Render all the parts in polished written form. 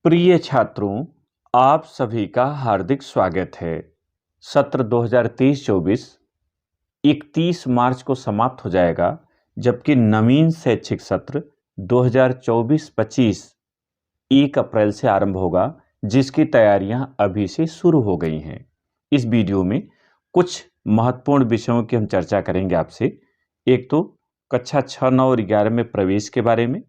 प्रिय छात्रों, आप सभी का हार्दिक स्वागत है। सत्र 2023-24 31 मार्च को समाप्त हो जाएगा, जबकि नवीन शैक्षिक सत्र 2024-25 1 अप्रैल से आरंभ होगा, जिसकी तैयारियां अभी से शुरू हो गई हैं। इस वीडियो में कुछ महत्वपूर्ण विषयों की हम चर्चा करेंगे आपसे। एक तो कक्षा 6, 9 और 11 में प्रवेश के बारे में,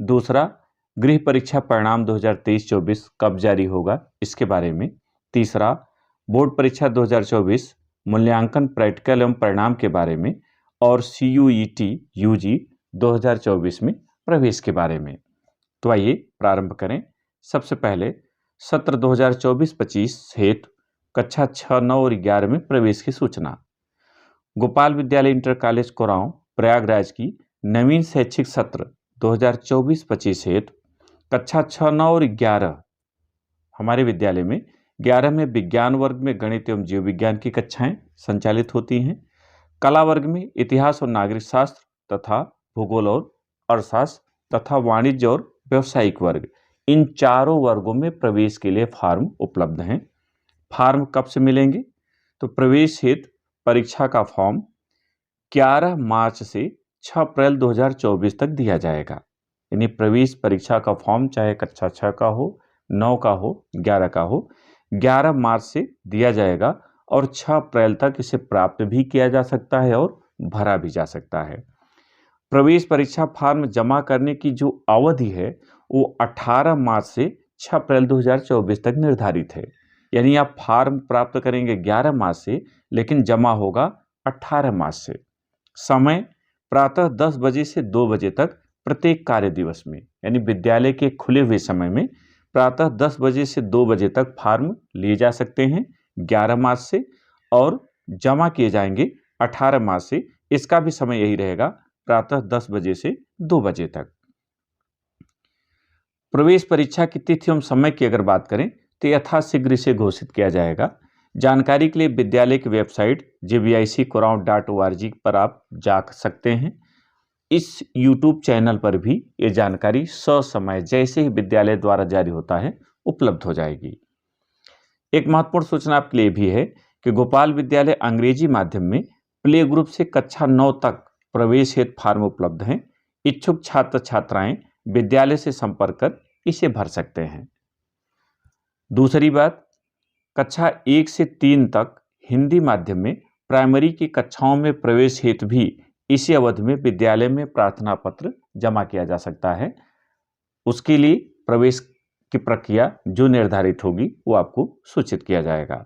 दूसरा गृह परीक्षा परिणाम 2023-24 कब जारी होगा इसके बारे में, तीसरा बोर्ड परीक्षा 2024 मूल्यांकन प्रैक्टिकल एवं परिणाम के बारे में, और CUET UG 2024 में प्रवेश के बारे में। तो आइए प्रारंभ करें। सबसे पहले सत्र 2024-25 हेतु कक्षा 6, 9 और 11 में प्रवेश की सूचना। गोपाल विद्यालय इंटर कॉलेज कोरांव प्रयागराज की नवीन शैक्षिक सत्र 2024-25 हेतु कक्षा 6, 9 और 11 हमारे विद्यालय में 11 में विज्ञान वर्ग में गणित एवं जीव विज्ञान की कक्षाएं संचालित होती हैं। कला वर्ग में इतिहास और नागरिक शास्त्र तथा भूगोल और अर्थशास्त्र तथा वाणिज्य और व्यवसायिक वर्ग, इन चारों वर्गों में प्रवेश के लिए फॉर्म उपलब्ध हैं। फॉर्म कब से मिलेंगे? तो प्रवेश हेतु परीक्षा का फॉर्म 11 मार्च से 6 अप्रैल 2024 तक दिया जाएगा। यानी प्रवेश परीक्षा का फॉर्म चाहे कक्षा 6 का हो, 9 का हो, 11 का हो, 11 मार्च से दिया जाएगा और 6 अप्रैल तक इसे प्राप्त भी किया जा सकता है और भरा भी जा सकता है। प्रवेश परीक्षा फॉर्म जमा करने की जो अवधि है वो 18 मार्च से 6 अप्रैल 2024 तक निर्धारित है। यानी आप फॉर्म प्राप्त करेंगे 11 मार्च से, लेकिन जमा होगा 18 मार्च से। समय प्रातः 10 बजे से 2 बजे तक प्रत्येक कार्य दिवस में, यानी विद्यालय के खुले हुए समय में प्रातः 10 बजे से 2 बजे तक फॉर्म लिए जा सकते हैं 11 मार्च से, और जमा किए जाएंगे 18 मार्च से। इसका भी समय यही रहेगा, प्रातः 10 बजे से 2 बजे तक। प्रवेश परीक्षा की तिथि एवं समय की अगर बात करें तो यथाशीघ्र इसे घोषित किया जाएगा। जानकारी के लिए विद्यालय की वेबसाइट jvic.koraon.org पर आप जा सकते हैं। इस YouTube चैनल पर भी ये जानकारी ससमय जैसे ही विद्यालय द्वारा जारी होता है उपलब्ध हो जाएगी। एक महत्वपूर्ण सूचना आपके लिए भी है कि गोपाल विद्यालय अंग्रेजी माध्यम में प्ले ग्रुप से कक्षा 9 तक प्रवेश हेतु फॉर्म उपलब्ध हैं। इच्छुक छात्र छात्राएं विद्यालय से संपर्क कर इसे भर सकते हैं। दूसरी बात, कक्षा 1 से 3 तक हिंदी माध्यम में प्राइमरी की कक्षाओं में प्रवेश हेतु भी इसी अवधि में विद्यालय में प्रार्थना पत्र जमा किया जा सकता है। उसके लिए प्रवेश की प्रक्रिया जो निर्धारित होगी वो आपको सूचित किया जाएगा।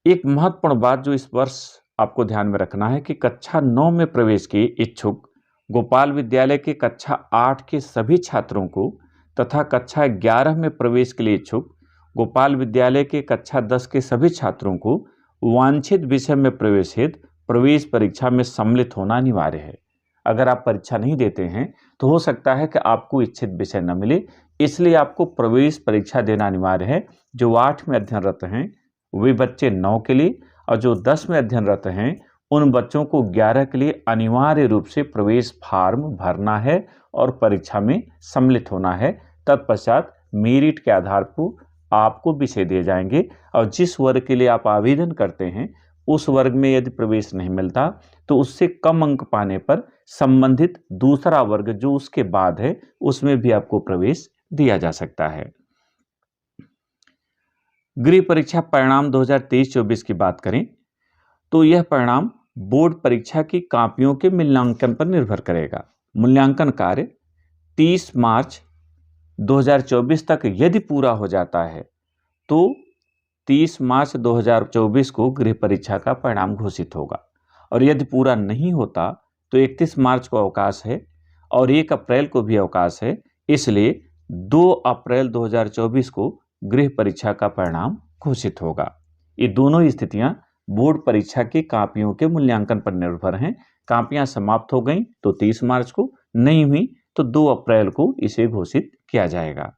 एक महत्वपूर्ण बात जो इस वर्ष आपको ध्यान में रखना है कि कक्षा 9 में प्रवेश के इच्छुक गोपाल विद्यालय के कक्षा 8 के सभी छात्रों को तथा कक्षा 11 में प्रवेश के लिए इच्छुक गोपाल विद्यालय के कक्षा 10 के सभी छात्रों को वांछित विषय में प्रवेश हेतु प्रवेश परीक्षा में सम्मिलित होना अनिवार्य है। अगर आप परीक्षा नहीं देते हैं तो हो सकता है कि आपको इच्छित विषय न मिले, इसलिए आपको प्रवेश परीक्षा देना अनिवार्य है। जो 8 में अध्ययनरत हैं वे बच्चे 9 के लिए, और जो 10 में अध्ययनरत हैं उन बच्चों को 11 के लिए अनिवार्य रूप से प्रवेश फॉर्म भरना है और परीक्षा में सम्मिलित होना है। तत्पश्चात मेरिट के आधार पर आपको विषय दिए जाएंगे, और जिस वर्ग के लिए आप आवेदन करते हैं उस वर्ग में यदि प्रवेश नहीं मिलता तो उससे कम अंक पाने पर संबंधित दूसरा वर्ग जो उसके बाद है उसमें भी आपको प्रवेश दिया जा सकता है। गृह परीक्षा परिणाम 2023-24 की बात करें तो यह परिणाम बोर्ड परीक्षा की कॉपियों के मूल्यांकन पर निर्भर करेगा। मूल्यांकन कार्य 30 मार्च 2024 तक यदि पूरा हो जाता है तो 30 मार्च 2024 को गृह परीक्षा का परिणाम घोषित होगा, और यदि पूरा नहीं होता तो 31 मार्च को अवकाश है और 1 अप्रैल को भी अवकाश है। इसलिए 2 अप्रैल 2024 को गृह परीक्षा का परिणाम घोषित होगा। ये दोनों स्थितियां बोर्ड परीक्षा की कॉपियों के मूल्यांकन पर निर्भर हैं। कॉपियां समाप्त हो गई तो 30 मार्च को, नहीं हुई तो 2 अप्रैल को इसे घोषित किया जाएगा।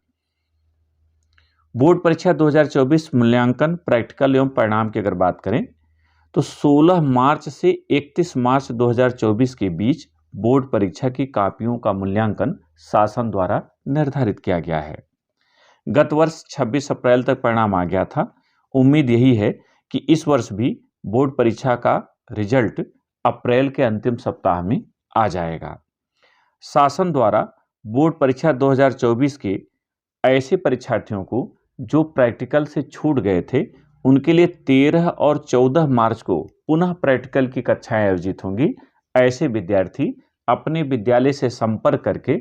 बोर्ड परीक्षा 2024 मूल्यांकन प्रैक्टिकल एवं परिणाम की अगर बात करें तो 16 मार्च से 31 मार्च 2024 के बीच बोर्ड परीक्षा की कॉपियों का मूल्यांकन शासन द्वारा निर्धारित किया गया है। गत वर्ष 26 अप्रैल तक परिणाम आ गया था। उम्मीद यही है कि इस वर्ष भी बोर्ड परीक्षा का रिजल्ट अप्रैल के अंतिम सप्ताह में आ जाएगा। शासन द्वारा बोर्ड परीक्षा 2024 के ऐसे परीक्षार्थियों को जो प्रैक्टिकल से छूट गए थे, उनके लिए 13 और 14 मार्च को पुनः प्रैक्टिकल की कक्षाएं आयोजित होंगी। ऐसे विद्यार्थी अपने विद्यालय से संपर्क करके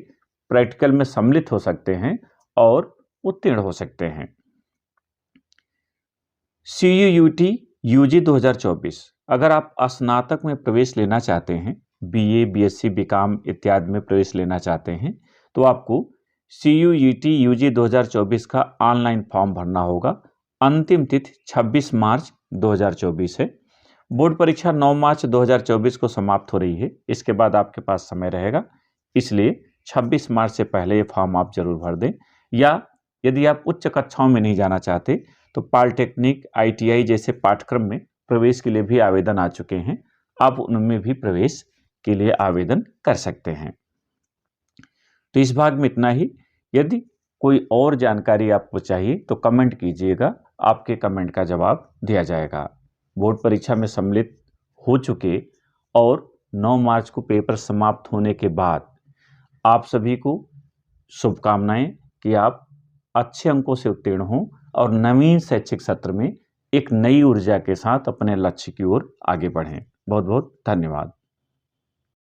प्रैक्टिकल में सम्मिलित हो सकते हैं और उत्तीर्ण हो सकते हैं। CUET UG 2024, अगर आप स्नातक में प्रवेश लेना चाहते हैं, BA, BSc, BCom इत्यादि में प्रवेश लेना चाहते हैं, तो आपको CUET UG 2024 का ऑनलाइन फॉर्म भरना होगा। अंतिम तिथि 26 मार्च 2024 है। बोर्ड परीक्षा 9 मार्च 2024 को समाप्त हो रही है। इसके बाद आपके पास समय रहेगा, इसलिए 26 मार्च से पहले ये फॉर्म आप जरूर भर दें। या यदि आप उच्च कक्षाओं में नहीं जाना चाहते तो पॉलिटेक्निक, ITI जैसे पाठ्यक्रम में प्रवेश के लिए भी आवेदन आ चुके हैं। आप उनमें भी प्रवेश के लिए आवेदन कर सकते हैं। तो इस भाग में इतना ही। यदि कोई और जानकारी आपको चाहिए तो कमेंट कीजिएगा, आपके कमेंट का जवाब दिया जाएगा। बोर्ड परीक्षा में सम्मिलित हो चुके और 9 मार्च को पेपर समाप्त होने के बाद आप सभी को शुभकामनाएं कि आप अच्छे अंकों से उत्तीर्ण हों और नवीन शैक्षिक सत्र में एक नई ऊर्जा के साथ अपने लक्ष्य की ओर आगे बढ़ें। बहुत बहुत धन्यवाद।